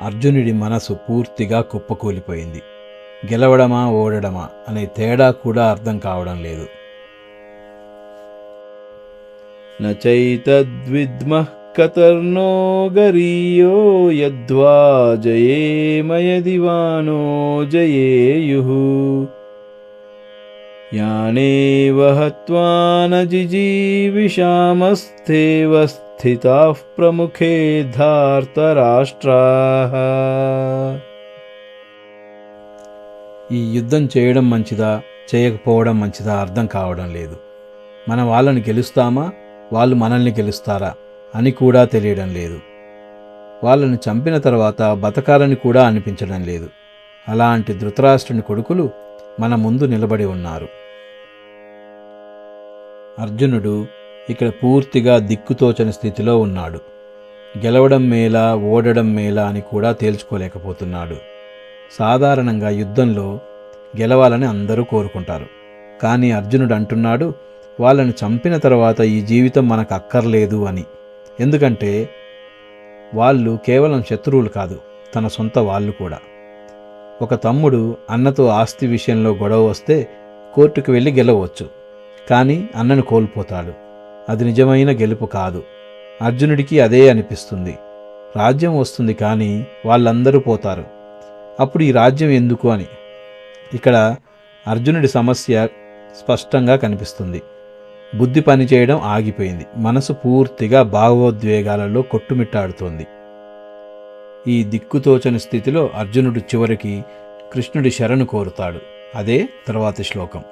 అర్జునుడి మనసు పూర్తిగా కుప్పకూలిపోయింది. గెలవడమా ఓడడమా అనే తేడా కూడా అర్థం కావడం లేదు. నచైతద్విద్మః కతర్నో గరీయో యద్వా జయేమయదివానో జయేయుః యానేవ హత్వా న జిజీవిషామస్థేవ స్థితాః ప్రముఖే ధార్తరాష్ట్రాః. ఈ యుద్ధం చేయడం మంచిదా చేయకపోవడం మంచిదా అర్థం కావడం లేదు. మన వాళ్ళని గెలుస్తామా వాళ్ళు మనల్ని గెలుస్తారా అని కూడా తెలియడం లేదు. వాళ్ళని చంపిన తర్వాత బతకాలని కూడా అనిపించడం లేదు. అలాంటి ధృతరాష్ట్రుని కొడుకులు మన ముందు నిలబడి ఉన్నారు. అర్జునుడు ఇక్కడ పూర్తిగా దిక్కుతోచని స్థితిలో ఉన్నాడు. గెలవడం మేలా ఓడడం మేలా అని కూడా తేల్చుకోలేకపోతున్నాడు. సాధారణంగా యుద్ధంలో గెలవాలని అందరూ కోరుకుంటారు. కానీ అర్జునుడు అంటున్నాడు వాళ్ళని చంపిన తర్వాత ఈ జీవితం మనకు అక్కర్లేదు అని. ఎందుకంటే వాళ్ళు కేవలం శత్రువులు కాదు, తన సొంత వాళ్ళు కూడా. ఒక తమ్ముడు అన్నతో ఆస్తి విషయంలో గొడవ వస్తే కోర్టుకు వెళ్ళి గెలవచ్చు, కానీ అన్నను కోల్పోతాడు. అది నిజమైన గెలుపు కాదు. అర్జునుడికి అదే అనిపిస్తుంది. రాజ్యం వస్తుంది కానీ వాళ్ళందరూ పోతారు. అప్పుడు ఈ రాజ్యం ఎందుకు అని. ఇక్కడ అర్జునుడి సమస్య స్పష్టంగా కనిపిస్తుంది. బుద్ధి పనిచేయడం ఆగిపోయింది. మనసు పూర్తిగా భావోద్వేగాలలో కొట్టుమిట్టాడుతోంది. ఈ దిక్కుతోచని స్థితిలో అర్జునుడు చివరికి కృష్ణుడి శరణు కోరుతాడు. అదే తర్వాతి శ్లోకం.